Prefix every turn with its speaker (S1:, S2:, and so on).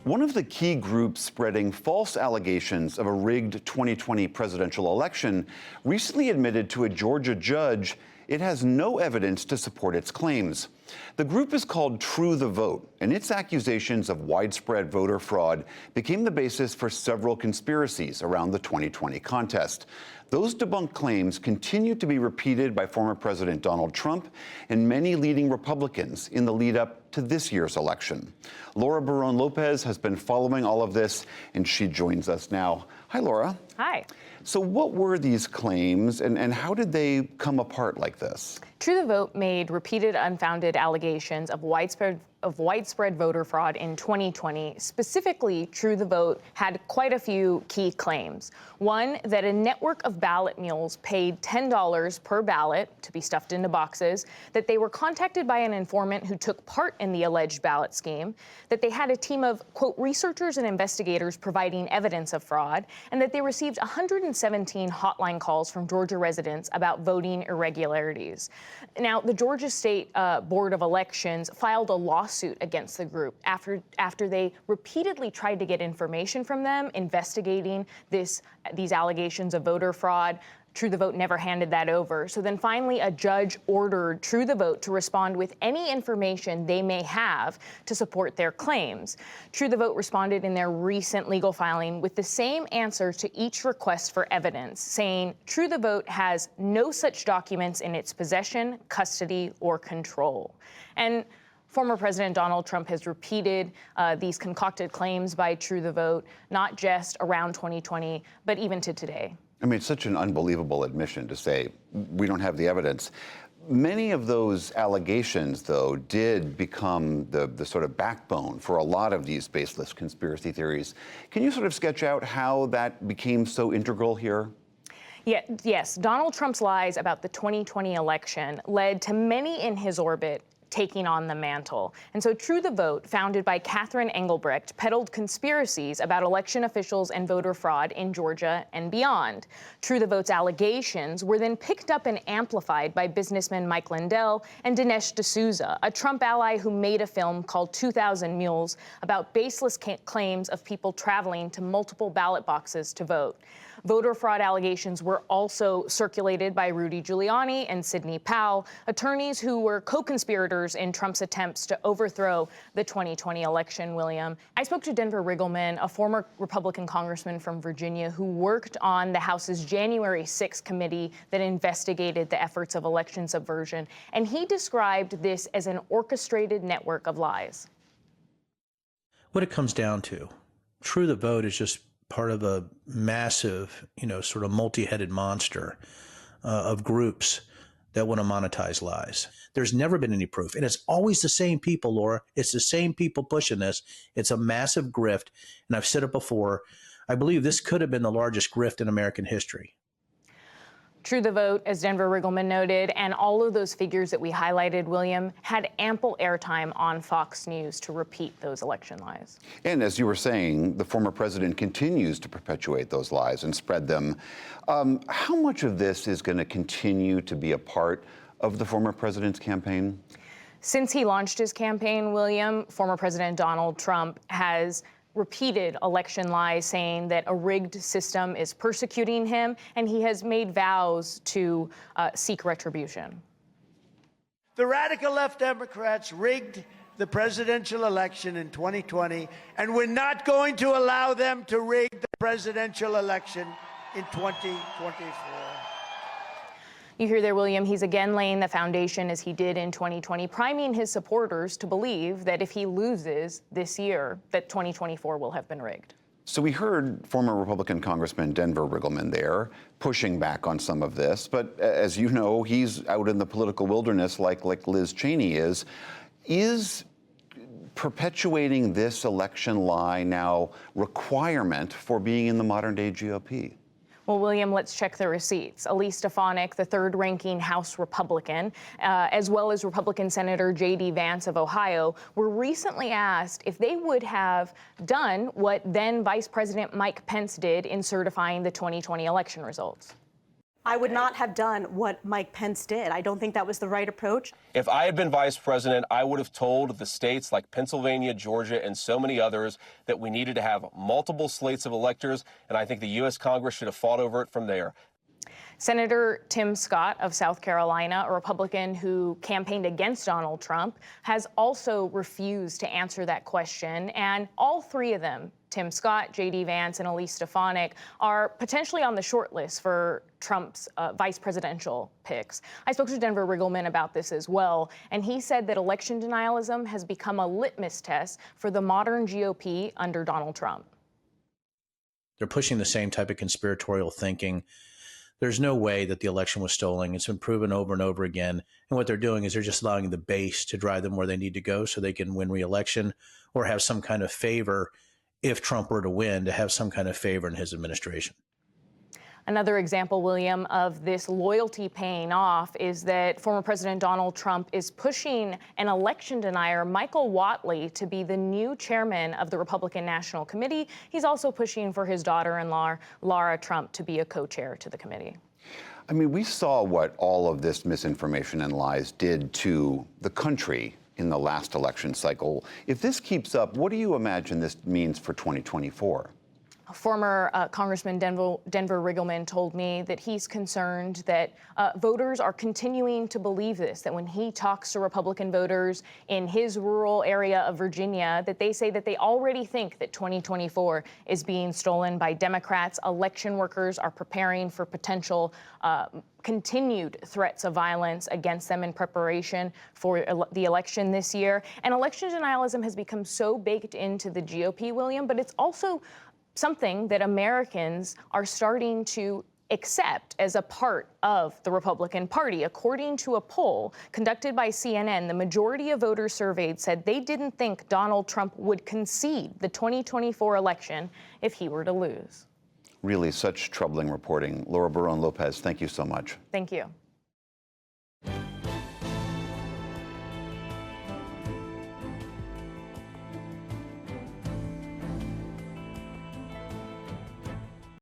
S1: One of the key groups spreading false allegations of a rigged 2020 presidential election recently admitted to a Georgia judge it has no evidence to support its claims. The group is called True the Vote, and its accusations of widespread voter fraud became the basis for several conspiracies around the 2020 contest. Those debunked claims continue to be repeated by former President Donald Trump and many leading Republicans in the lead up to this year's election. Laura Barrón-López has been following all of this, and she joins us now. Hi, Laura.
S2: Hi.
S1: So what were these claims, and how did they come apart like this?
S2: True the Vote made repeated unfounded allegations of widespread voter fraud in 2020. Specifically, True the Vote had quite a few key claims. One, that a network of ballot mules paid $10 per ballot to be stuffed into boxes, that they were contacted by an informant who took part in the alleged ballot scheme, that they had a team of, quote, researchers and investigators providing evidence of fraud, and that they received 117 hotline calls from Georgia residents about voting irregularities. Now, the Georgia State Board of Elections filed a lawsuit against the group after they repeatedly tried to get information from them investigating these allegations of voter fraud. True the Vote never handed that over. So then finally a judge ordered True the Vote to respond with any information they may have to support their claims. True the Vote responded in their recent legal filing with the same answer to each request for evidence, saying True the Vote has no such documents in its possession, custody, or control. And former President Donald Trump has repeated these concocted claims by True the Vote, not just around 2020, but even to today.
S1: I mean, it's such an unbelievable admission to say we don't have the evidence. Many of those allegations, though, did become the sort of backbone for a lot of these baseless conspiracy theories. Can you sort of sketch out how that became so integral here?
S2: Yes, Donald Trump's lies about the 2020 election led to many in his orbit taking on the mantle. And so True the Vote, founded by Catherine Engelbrecht, peddled conspiracies about election officials and voter fraud in Georgia and beyond. True the Vote's allegations were then picked up and amplified by businessmen Mike Lindell and Dinesh D'Souza, a Trump ally who made a film called 2,000 Mules about baseless claims of people traveling to multiple ballot boxes to vote. Voter fraud allegations were also circulated by Rudy Giuliani and Sidney Powell, attorneys who were co-conspirators in Trump's attempts to overthrow the 2020 election, William. I spoke to Denver Riggleman, a former Republican congressman from Virginia who worked on the House's January 6th committee that investigated the efforts of election subversion, and he described this as an orchestrated network of lies.
S3: What it comes down to, True the Vote is just part of a massive, sort of multi-headed monster of groups that want to monetize lies. There's never been any proof. And it's always the same people, Laura. It's the same people pushing this. It's a massive grift. And I've said it before. I believe this could have been the largest grift in American history.
S2: True the Vote, as Denver Riggleman noted, and all of those figures that we highlighted, William, had ample airtime on Fox News to repeat those election lies.
S1: And as you were saying, the former president continues to perpetuate those lies and spread them. How much of this is going to continue to be a part of the former president's campaign?
S2: Since he launched his campaign, William, former President Donald Trump has repeated election lies saying that a rigged system is persecuting him, and he has made vows to seek retribution.
S4: The radical left Democrats rigged the presidential election in 2020, and we're not going to allow them to rig the presidential election in 2024.
S2: You hear there, William, he's again laying the foundation as he did in 2020, priming his supporters to believe that if he loses this year, that 2024 will have been rigged.
S1: So we heard former Republican Congressman Denver Riggleman there pushing back on some of this. But as you know, he's out in the political wilderness like Liz Cheney is. Is perpetuating this election lie now requirement for being in the modern-day GOP?
S2: Well, William, let's check the receipts. Elise Stefanik, the third-ranking House Republican, as well as Republican Senator J.D. Vance of Ohio, were recently asked if they would have done what then Vice President Mike Pence did in certifying the 2020 election results.
S5: I would not have done what Mike Pence did. I don't think that was the right approach.
S6: If I had been vice president, I would have told the states like Pennsylvania, Georgia, and so many others that we needed to have multiple slates of electors, and I think the U.S. Congress should have fought over it from there.
S2: Senator Tim Scott of South Carolina, a Republican who campaigned against Donald Trump, has also refused to answer that question. And all three of them, Tim Scott, J.D. Vance, and Elise Stefanik, are potentially on the short list for Trump's vice presidential picks. I spoke to Denver Riggleman about this as well, and he said that election denialism has become a litmus test for the modern GOP under Donald Trump.
S3: They're pushing the same type of conspiratorial thinking. There's no way that the election was stolen. It's been proven over and over again. And what they're doing is they're just allowing the base to drive them where they need to go so they can win re-election or have some kind of favor, if Trump were to win, to have some kind of favor in his administration.
S2: Another example, William, of this loyalty paying off is that former President Donald Trump is pushing an election denier, Michael Whatley, to be the new chairman of the Republican National Committee. He's also pushing for his daughter-in-law, Lara Trump, to be a co-chair to the committee.
S1: I mean, we saw what all of this misinformation and lies did to the country in the last election cycle. If this keeps up, what do you imagine this means for 2024?
S2: Former Congressman Denver Riggleman told me that he's concerned that voters are continuing to believe this, that when he talks to Republican voters in his rural area of Virginia, that they say that they already think that 2024 is being stolen by Democrats. Election workers are preparing for potential continued threats of violence against them in preparation for the election this year. And election denialism has become so baked into the GOP, William, but it's also something that Americans are starting to accept as a part of the Republican Party. According to a poll conducted by CNN, the majority of voters surveyed said they didn't think Donald Trump would concede the 2024 election if he were to lose.
S1: Really such troubling reporting. Laura Barrón-López, thank you so much.
S2: Thank you.